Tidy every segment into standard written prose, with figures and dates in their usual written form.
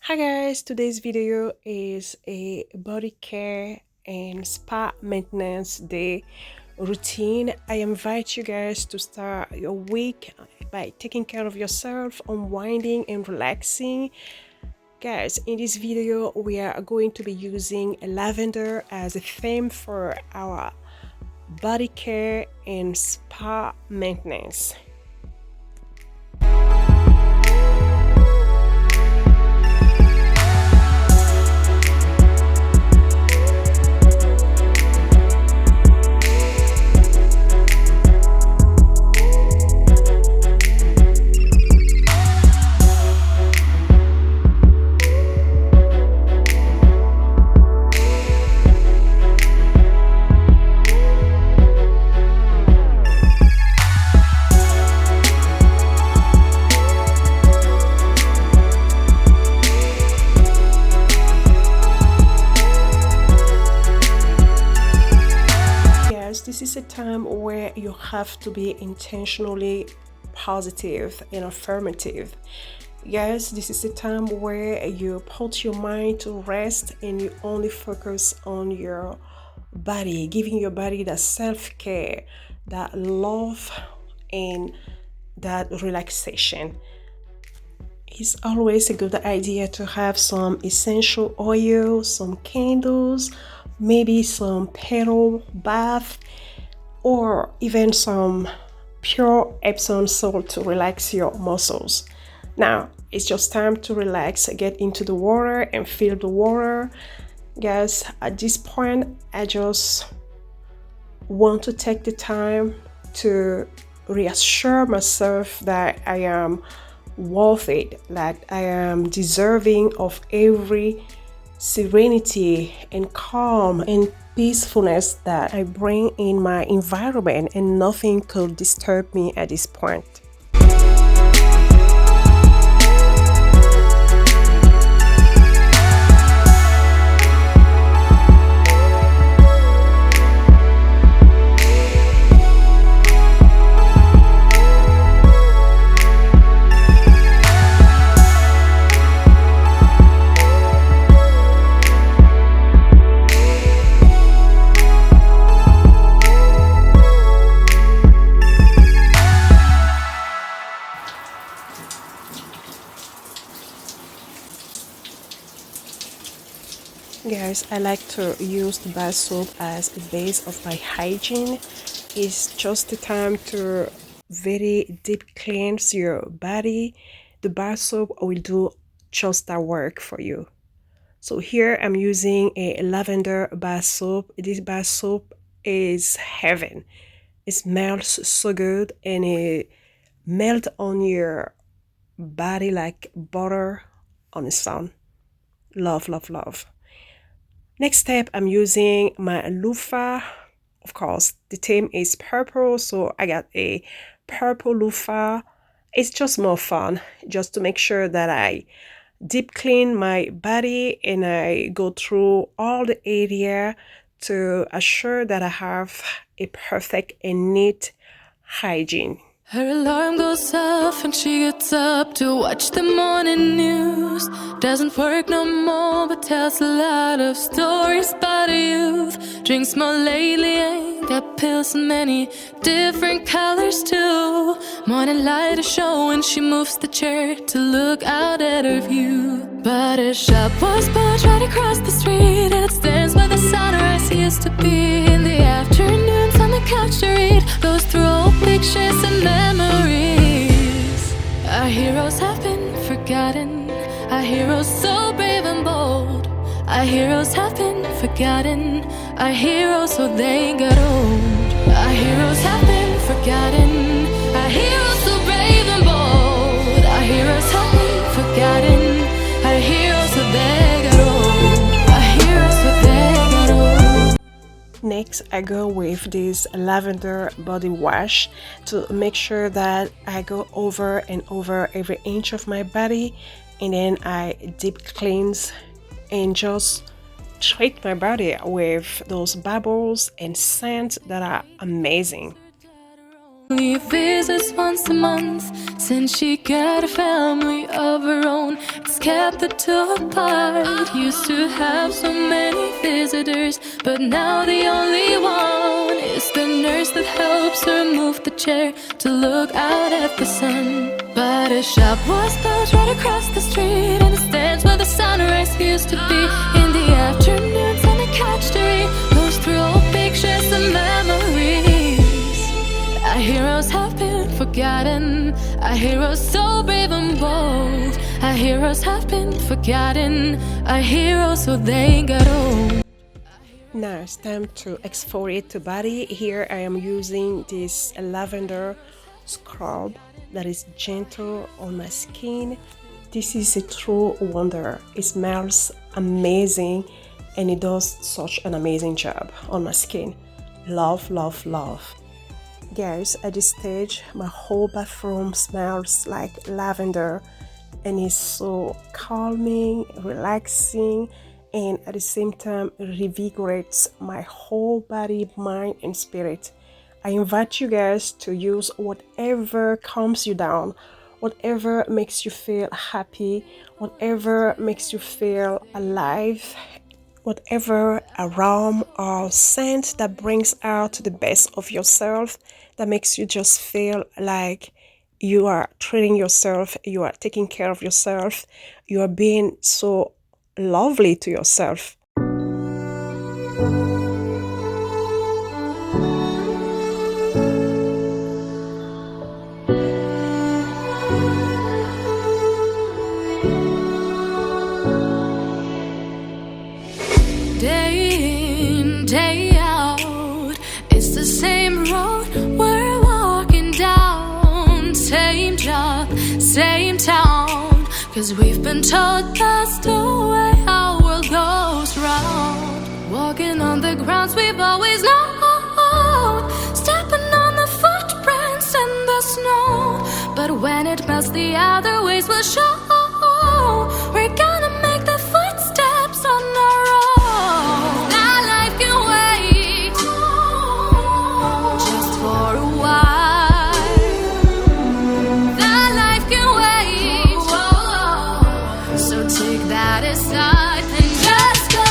Hi guys, today's video is a body care and spa maintenance day routine. I invite you guys to start your week by taking care of yourself, unwinding and relaxing. Guys, in this video we are going to be using lavender as a theme for our body care and spa maintenance. This is a time where you have to be intentionally positive and affirmative. Yes, this is a time where you put your mind to rest and you only focus on your body, giving your body that self-care, that love, and that relaxation. It's always a good idea to have some essential oil, some candles, maybe some petal bath, or even some pure Epsom salt to relax your muscles. Now, it's just time to relax, get into the water and feel the water. Guys, at this point, I just want to take the time to reassure myself that I am worth it, that I am deserving of every serenity and calm and peacefulness that I bring in my environment, and nothing could disturb me at this point. Guys, I like to use the bar soap as the base of my hygiene. It's just the time to very deep cleanse your body. The bar soap will do just that work for you. So here I'm using a lavender bar soap. This bar soap is heaven. It smells so good and it melts on your body like butter on the sun. Love, love, love. Next step, I'm using my loofah. Of course, the theme is purple, so I got a purple loofah. It's just more fun, just to make sure that I deep clean my body and I go through all the area to assure that I have a perfect and neat hygiene. Her alarm goes off and she gets up to watch the morning news. Doesn't work no more but tells a lot of stories about her youth. Drinks more lately, ain't got pills in many different colors too. Morning light is showing, she moves the chair to look out at her view. But her shop was built right across the street, and it stands where the sunrise used to be. In the afternoons on the couch to read, goes through old pictures and memories. Our heroes have been forgotten, our heroes so brave and bold. Our heroes have been forgotten, our heroes so they got old. Our heroes have been forgotten, our heroes so brave and bold. Our heroes have been forgotten, our heroes so they got old. Our heroes so they got old. Next, I go with this lavender body wash to make sure that I go over and over every inch of my body, and then I deep cleanse and just treat my body with those bubbles and scents that are amazing. Only visits once a month. Since she got a family of her own, it's kept the two apart. Used to have so many visitors, but now the only one is the nurse that helps her move the chair to look out at the sun. But her shop was closed right across the street, and it stands where the sunrise used to be. In the afternoons on the couch to read, goes through old pictures and memories. Our heroes have been forgotten. Our heroes so brave and bold. Our heroes have been forgotten. Our heroes so they got old. Now it's time to exfoliate the body. Here I am using this lavender scrub that is gentle on my skin. This is a true wonder. It smells amazing and it does such an amazing job on my skin. Love, love, love. Guys, at this stage my whole bathroom smells like lavender and it's so calming, relaxing, and at the same time revigorates my whole body, mind and spirit. I invite you guys to use whatever calms you down, whatever makes you feel happy, whatever makes you feel alive, whatever aroma or scent that brings out the best of yourself, that makes you just feel like you are treating yourself, you are taking care of yourself, you are being so lovely to yourself. Day in, day out, it's the same road we're walking down. Same job, same town, 'cause we've been told that's the way our world goes round. Walking on the grounds we've always known, stepping on the footprints in the snow. But when it melts, the other ways will show. We're gonna make the footsteps on our own. That life can wait just for a while. That life can wait, so take that aside and just go on.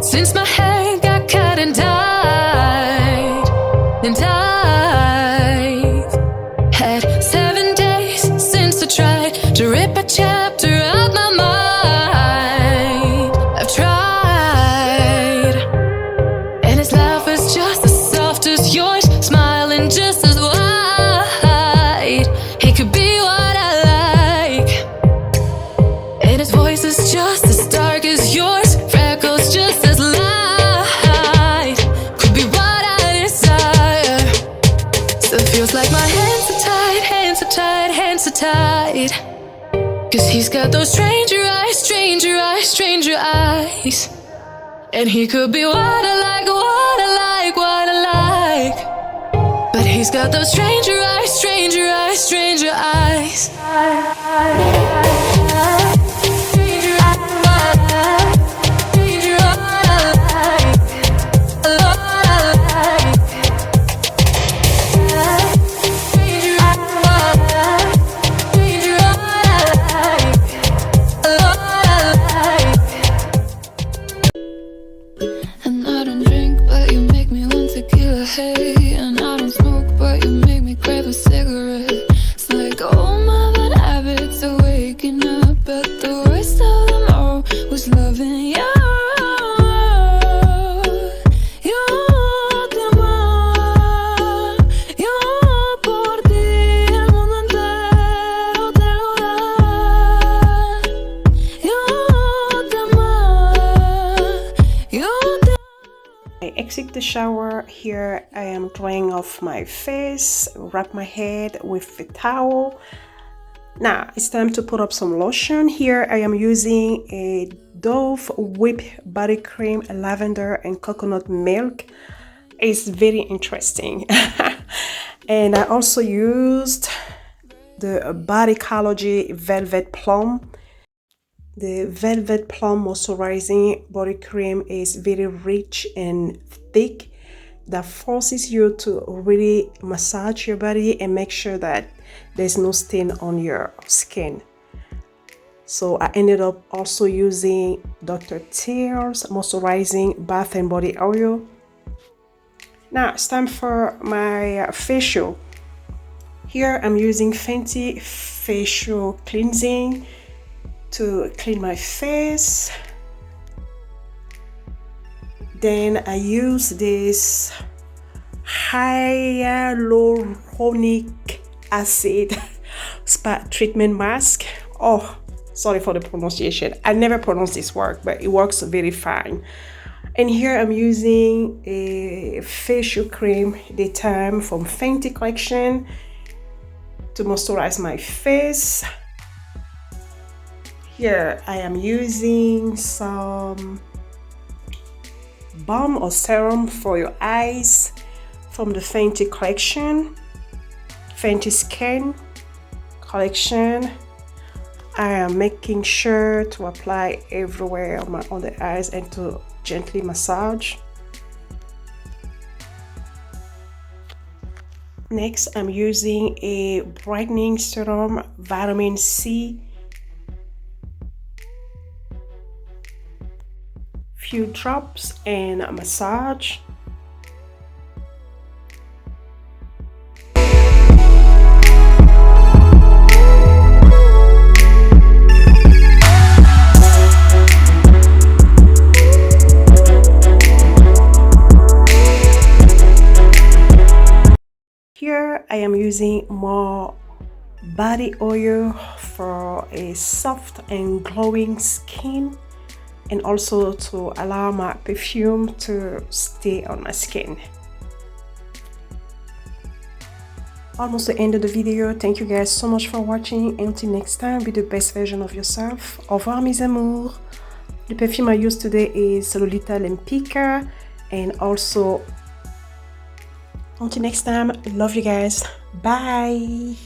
Since my hair got cut and dyed, and I've had 7 days since I tried to rip a chapter out my mind. I've tried, and his laugh is just as soft as yours, smiling just as wide. He could be what I like, and his voice is just as dark as yours, freckles just as light. Could be what I desire. Still feels like my hands are tied, hands are tied, hands are tied. 'Cause he's got those stranger eyes, stranger eyes, stranger eyes. And he could be what I like, what I like, what I like. But he's got those stranger eyes, stranger eyes, stranger eyes. And I don't drink, but you make me want tequila, hey. And I don't smoke, but you make me crave a cigarette. the shower, here I am drying off my face, wrap my head with a towel. Now it's time to put up some lotion. Here I am using a Dove Whip Body Cream, lavender and coconut milk. It's very interesting. And I also used the Bodycology Velvet Plum. The Velvet Plum Moisturizing Body Cream is very rich and thick that forces you to really massage your body and make sure that there's no stain on your skin. So I ended up also using Dr. Teal's Moisturizing Bath and Body Oil. Now it's time for my facial. Here I'm using Fenty Facial Cleansing to clean my face. Then I use this hyaluronic acid spa treatment mask. Oh, sorry for the pronunciation. I never pronounce this word, but it works very fine. And here I'm using a facial cream daytime from Fenty collection to moisturize my face. Here I am using some balm or serum for your eyes from the Fenty collection, Fenty Skin collection. I am making sure to apply everywhere on the eyes and to gently massage. Next, I'm using a brightening serum, vitamin C. Few drops and a massage. Here I am using more body oil for a soft and glowing skin, and also to allow my perfume to stay on my skin. Almost the end of the video. Thank you guys so much for watching. Until next time, be the best version of yourself. Au revoir mes amours. The perfume I used today is Lolita Lempica, and also until next time, love you guys. Bye.